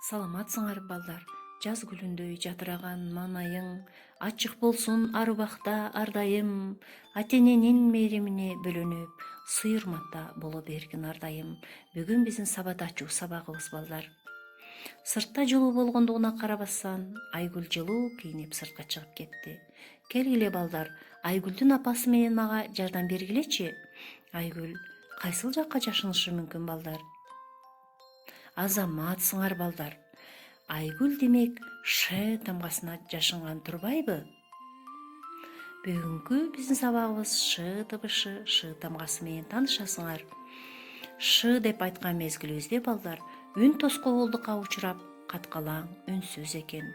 Саламатсыңар балдар, жаз гүлүндөй жадыраган манайың, ачык болсун ар убакта ардайым, ата-эненин мээримине бөлөнүп, сый-урматта боло бергин ар дайым. Бүгүн биздин сабат ачуу сабагыбыз балдар. Сыртта жылуу болгондугуна карабастан, Айгүл жылуу кийинип сыртка чыгып кетти. Келгиле балдар, Айгүлдүн апасы менен мага жардам бергилечи. Айгүл кайсыл жакка жашынышы мүмкүн балдар? Азаматсыңар балдар. Айгүл демек Ш тамгасына жашынган турбайбы? Бүгүнкү биздин сабагыбыз Ш табышы Ш тамгасы менен таанышасыңар. Ш деп айткан мезгилибизде балдар үн тоскоолдукка учурап, каткалаң, үнсүз экен.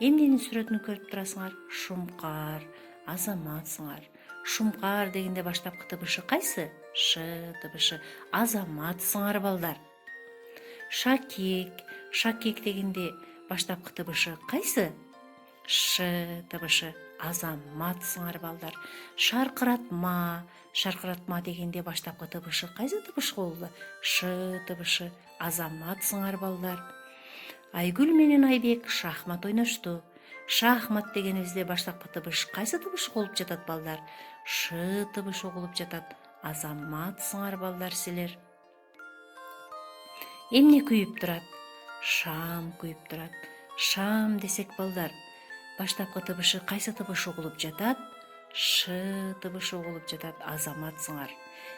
Эмненин сүрөтүн көрүп турасыңар? Шумкар, азаматсыңар. Шумкар дегенде баштапкы табышы кайсы? Ш табышы. Азаматсыңар балдар. Шакек, шакек дегенде баштапкы табышы кайсы? Ш табышы. Азаматсыңар балдар. Шаркыратма, шаркыратма дегенде баштапкы табышы кайсы табыш болду? Ш табышы. Азаматсыңар балдар. Айгүл менен Айбек шахмат ойношту. Шахмат дегенибизде баштапкы табыш кайсы табыш болуп жатат балдар? Ш табышы болуп жатат. Азаматсыңар балдар силер. Эмне күйүп турат? Шам күйүп турат. Шам десек балдар, баштапкы табышы кайсы табыш угулуп жатат? Ш табышы угулуп жатат. Азаматсыңар.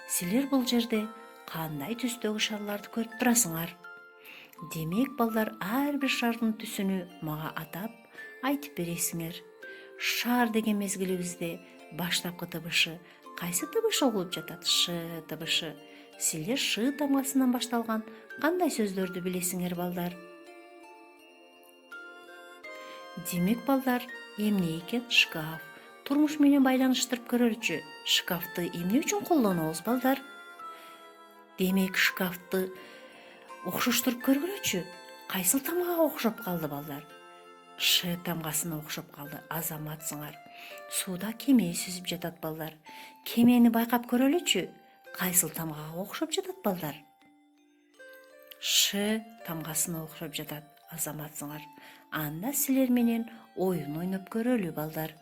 Силер бул жерде кандай түстөгү шарларды көрүп турасыңар? Демек балдар, ар бир шардын түсүнү мага атап айтып бересиңер. Шар деген мезгилибизде баштапкы табышы кайсы табыш угулуп жатат? Ш табышы. Силер Ш тамгасынан башталган кандай сөздөрдү билесиңер балдар? Демек балдар, эмне экен шкаф? Турмуш менен байланыштырып көрөлүчү. Шкафты эмне үчүн колдонобуз балдар? Демек шкафты окшоштуруп көргүлөчү. Кайсыл тамгага окшоп калды балдар? Ш тамгасына окшоп калды. Азаматсыңар. Сууда кеме сүзүп жатат балдар. Кемени байкап көрөлүчү. Кайсыл тамгага окшоп жатат балдар? Ш тамгасына окшоп жатат. Азаматсыңар. Анда силер менен оюн ойноп көрөлү балдар.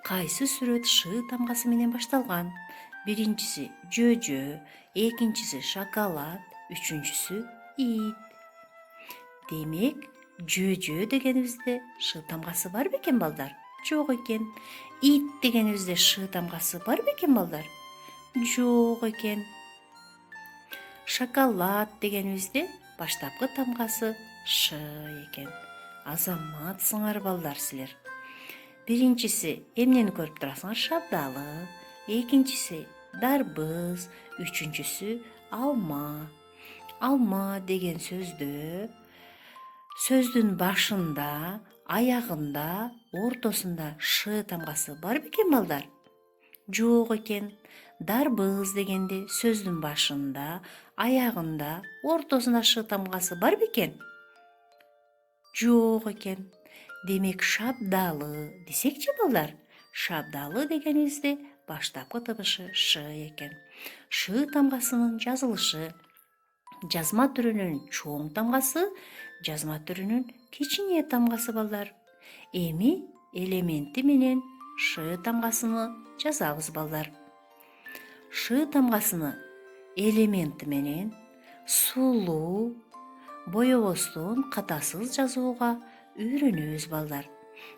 Кайсы сүрөт Ш тамгасы менен башталган? Биринчиси жөжө, экинчиси шоколад, үчүнчүсү ит. Демек, жөжө дегенибизде Ш тамгасы бар бекен балдар? Жок экен. Ит дегенибизде Ш тамгасы бар бекен балдар? Жок экен. Шоколад дегенибизде баштапкы тамгасы Ш экен. Азаматсыңар балдар силер. Биринчиси эмнени көрүп турасыңар? Шабдалы. Экинчиси дарбыз, үчүнчүсү алма. Алма деген сөздүн башында, аягында, ортосунда Ш тамгасы бар бекен балдар? Жок экен. Дарбыз дегенде сөздүн башында, аягында, ортосунда Ш тамгасы бар бекен? Жок экен. Демек шабдалы десекчи балдар? Шабдалы дегенибизде баштапкы табышы Ш экен. Ш тамгасынын жазылышы. Жазма түрүнүн чоң тамгасы, жазма түрүнүн кичине тамгасы балдар. Эми элементи менен Ш тамгасыны жазабыз балдар. Ш тамгасыны элементи менен сулуу, боебостон катасыз жазууга үйрөнөбүз балдар.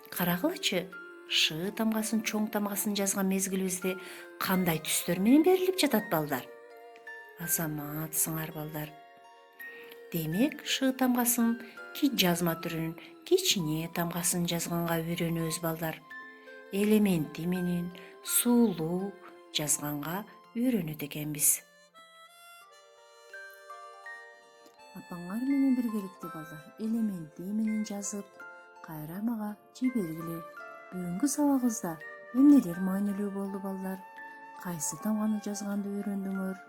Карагылачы, Ш тамгасын чоң тамгасын жазган мезгилибизде кандай түстөр менен берилип жатат балдар? Азаматсыңар балдар. Демек, Ш тамгасын жазма түрүнүн кичине тамгасын жазганга үйрөнөбүз балдар. Элементи менен сулуу жазганга үйрөнөт экенбиз. Апаңар менен биргеликте балдар, элементи менен жазып, кайра мага жибергиле. Бүгүнкү сабагыбызда эмнелер маанилүү болду балдар? Кайсы тамганы жазганды үйрөндүңөр?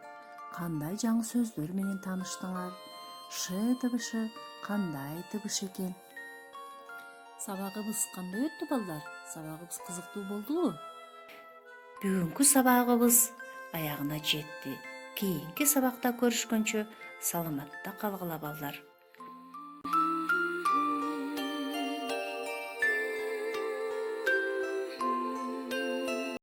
Кандай жаңы сөздөр менен тааныштыңар? Ш табышы кандай табыш экен? Сабагыбыз кандай өттү балдар? Сабагыбыз кызыктуу болдубу? Бүгүнкү сабагыбыз аягына жетти. Кийинки сабакта көрүшкөнчө саламатта калгыла балдар.